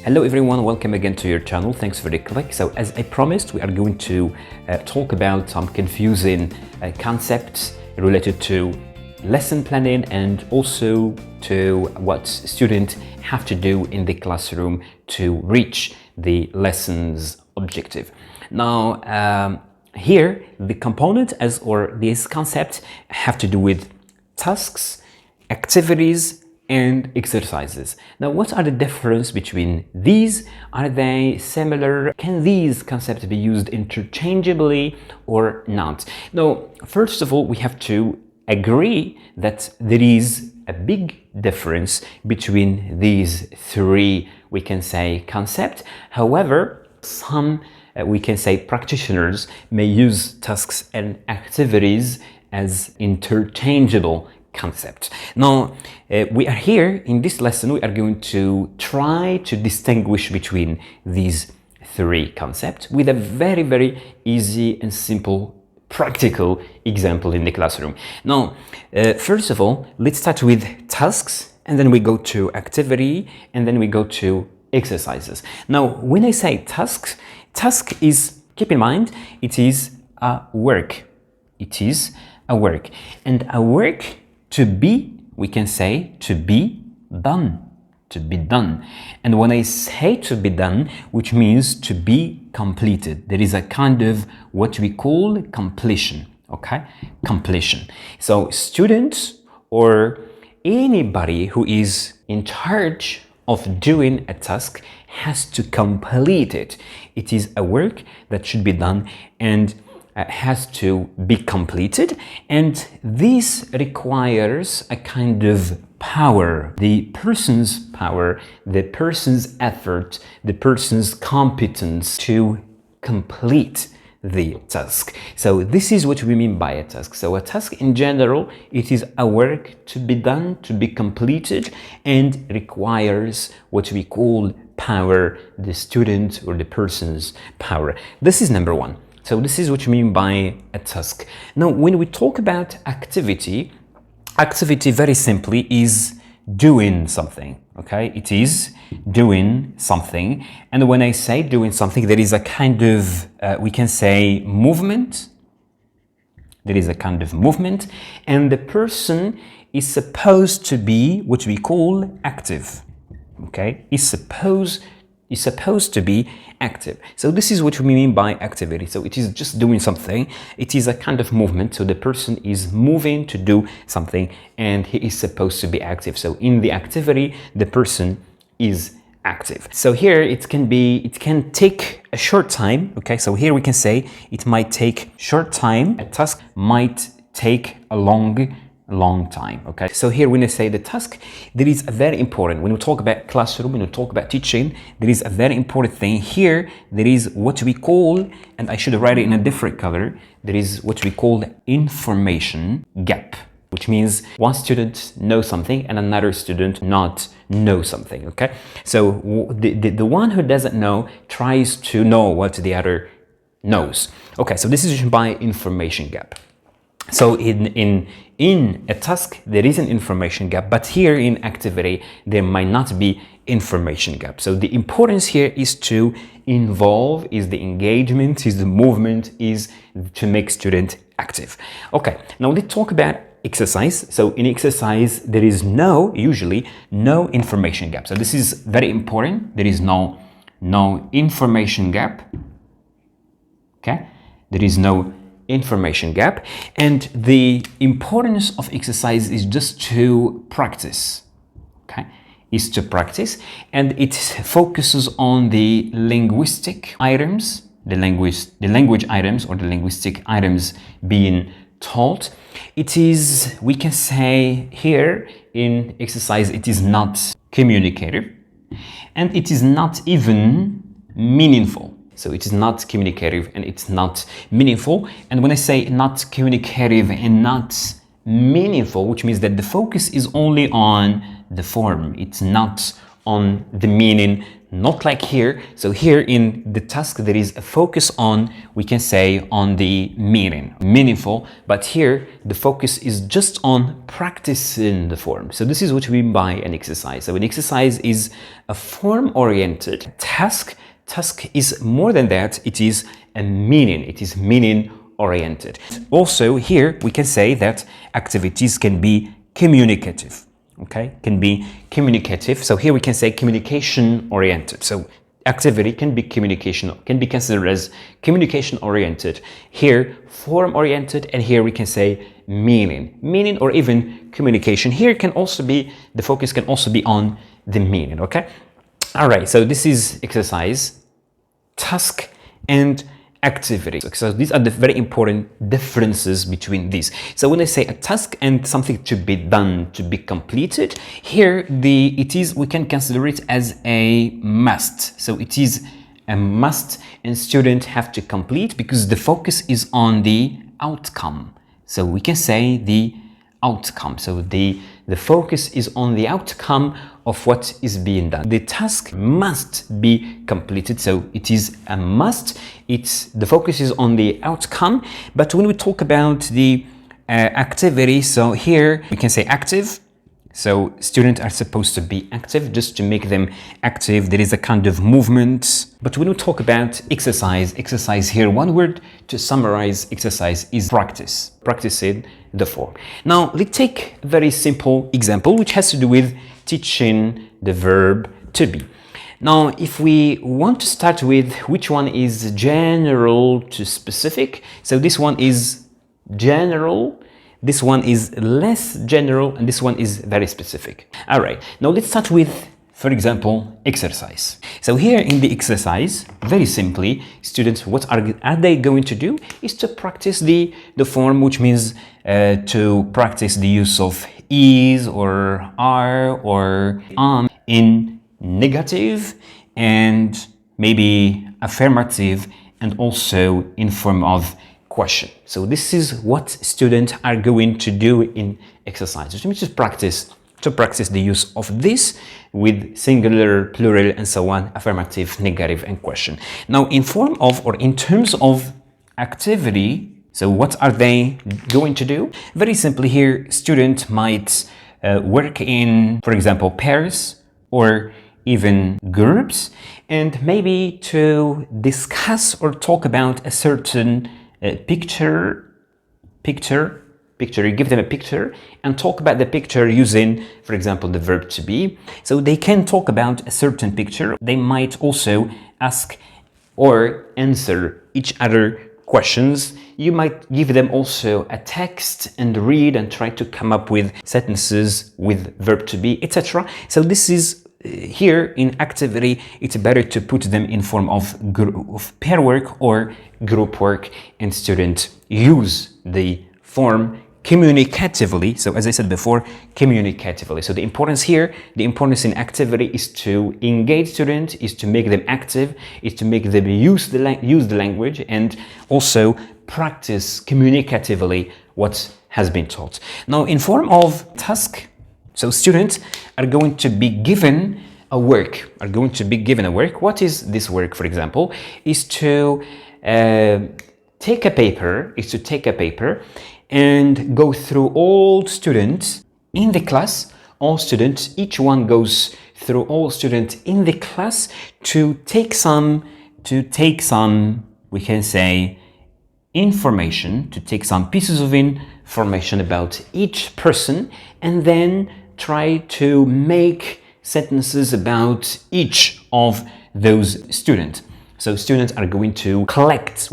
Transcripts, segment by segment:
Hello everyone, welcome again to your channel. Thanks for the click. So as I promised, we are going to talk about some confusing concepts related to lesson planning and also to what students have to do in the classroom to reach the lesson's objective. Now, here the component or these concepts have to do with tasks, activities, and exercises. Now, what are the difference between these? Are they similar? Can these concepts be used interchangeably or not? Now, first of all, we have to agree that there is a big difference between these three, we can say, concepts. However, some we can say practitioners may use tasks and activities as interchangeable concept. Now, we are here in this lesson, we are going to try to distinguish between these three concepts with a very easy and simple practical example in the classroom. Now, first of all, let's start with tasks, and then we go to activity, and then we go to exercises. Now, when I say tasks, task is, keep in mind, it is a work. It is a work. And a work to be, we can say to be done, to be done. And when I say to be done, which means to be completed, there is a kind of what we call completion, okay? Completion. So students or anybody who is in charge of doing a task has to complete it. It is a work that should be done and has to be completed, and this requires a kind of power, the person's power, the person's effort, the person's competence to complete the task. So this is what we mean by a task. So a task in general, it is a work to be done, to be completed, and requires what we call power, the student or the person's power. This is number one. So this is what you mean by a task. Now, when we talk about activity very simply is doing something, okay? It is doing something. And when I say doing something, there is a kind of, we can say movement. There is a kind of movement, and the person is supposed to be what we call active, okay? Is supposed to be active. So this is what we mean by activity. So it is just doing something. It is a kind of movement. So the person is moving to do something and he is supposed to be active. So in the activity, the person is active. So here it can take a short time. Okay, so here we can say it might take short time. A task might take a long time. Okay, so here when I say the task, there is a very important, when we talk about classroom, when we talk about teaching, there is a very important thing here. There is what we call, and I should write it in a different color, there is what we call information gap, which means one student knows something and another student not know something. Okay, so the one who doesn't know tries to know what the other knows. Okay, so this is by information gap. So in a task, there is an information gap, but here in activity, there might not be information gap. So the importance here is to involve, is the engagement, is the movement, is to make student active. Okay, now let's talk about exercise. So in exercise, there is usually no information gap. So this is very important. There is no information gap. Okay, there is no information gap, and the importance of exercise is just to practice. Okay, is to practice, and it focuses on the linguistic items, the language items or the linguistic items being taught. It is, we can say here in exercise, it is not communicative, and it is not even meaningful. So it is not communicative and it's not meaningful. And when I say not communicative and not meaningful, which means that the focus is only on the form, it's not on the meaning, not like here. So here in the task, there is a focus on, we can say, on the meaning, meaningful, but here the focus is just on practicing the form. So this is what we mean by an exercise. So an exercise is a form-oriented task. Task is more than that, it is a meaning, it is meaning-oriented. Also here we can say that activities can be communicative. Okay, can be communicative. So here we can say communication oriented. So activity can be communication, can be considered as communication oriented. Here form oriented, and here we can say meaning or even communication. Here can also be, the focus can also be on the meaning. Okay, all right, so this is exercise, task, and activity. So these are the very important differences between these. So when I say a task and something to be done, to be completed, here we can consider it as a must. So it is a must and students have to complete because the focus is on the outcome. So we can say the outcome. So the focus is on the outcome of what is being done. The task must be completed, so it is a must. The focus is on the outcome. But when we talk about the activity, so here we can say active. So students are supposed to be active, just to make them active. There is a kind of movement. But when we talk about exercise here, one word to summarize exercise is practice. Practicing the form. Now let's take a very simple example which has to do with teaching the verb to be. Now if we want to start with which one is general to specific, so this one is general, this one is less general, and this one is very specific. All right, now let's start with, for example, exercise. So here in the exercise, very simply, students, what are they going to do is to practice the form, which means to practice the use of is or are or in negative and maybe affirmative, and also in form of question. So this is what students are going to do in exercise, which means to practice the use of this with singular, plural, and so on, affirmative, negative, and question. Now in form of, or in terms of activity, so what are they going to do? Very simply here, students might work in, for example, pairs or even groups, and maybe to discuss or talk about a certain picture. You give them a picture and talk about the picture using, for example, the verb to be. So they can talk about a certain picture. They might also ask or answer each other questions. You might give them also a text and read and try to come up with sentences with verb to be, etc. So this is here in activity, it's better to put them in form of pair work or group work, and students use the form communicatively. So as I said before, communicatively. So the importance here, the importance in activity is to engage students, is to make them active, is to make them use the language, and also practice communicatively what has been taught. Now in form of task, so students are going to be given a work, What is this work, for example, is to take a paper and go through all students in the class, each one goes through all students in the class to take some, we can say, information, to take some pieces of information about each person, and then try to make sentences about each of those students. So students are going to collect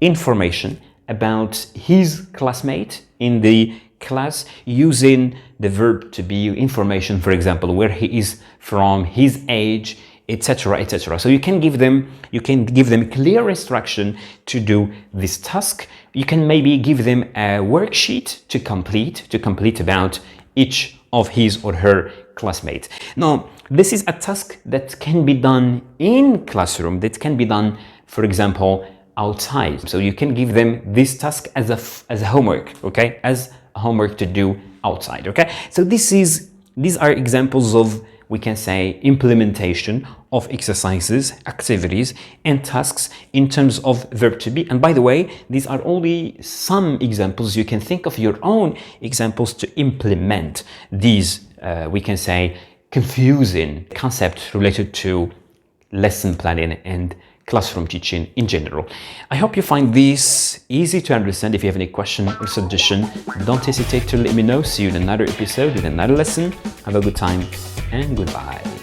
information about his classmate in the class using the verb to be, information, for example, where he is from, his age, etc., etc. So you can give them clear instruction to do this task. You can maybe give them a worksheet to complete about each of his or her classmates. Now, this is a task that can be done in classroom, that can be done, for example, outside. So you can give them this task as a homework, okay? As a homework to do outside, okay? So these are examples of we can say implementation of exercises, activities, and tasks in terms of verb to be. And by the way, these are only some examples. You can think of your own examples to implement these, we can say, confusing concepts related to lesson planning and classroom teaching in general. I hope you find this easy to understand. If you have any question or suggestion, don't hesitate to let me know. See you in another episode with another lesson. Have a good time and goodbye.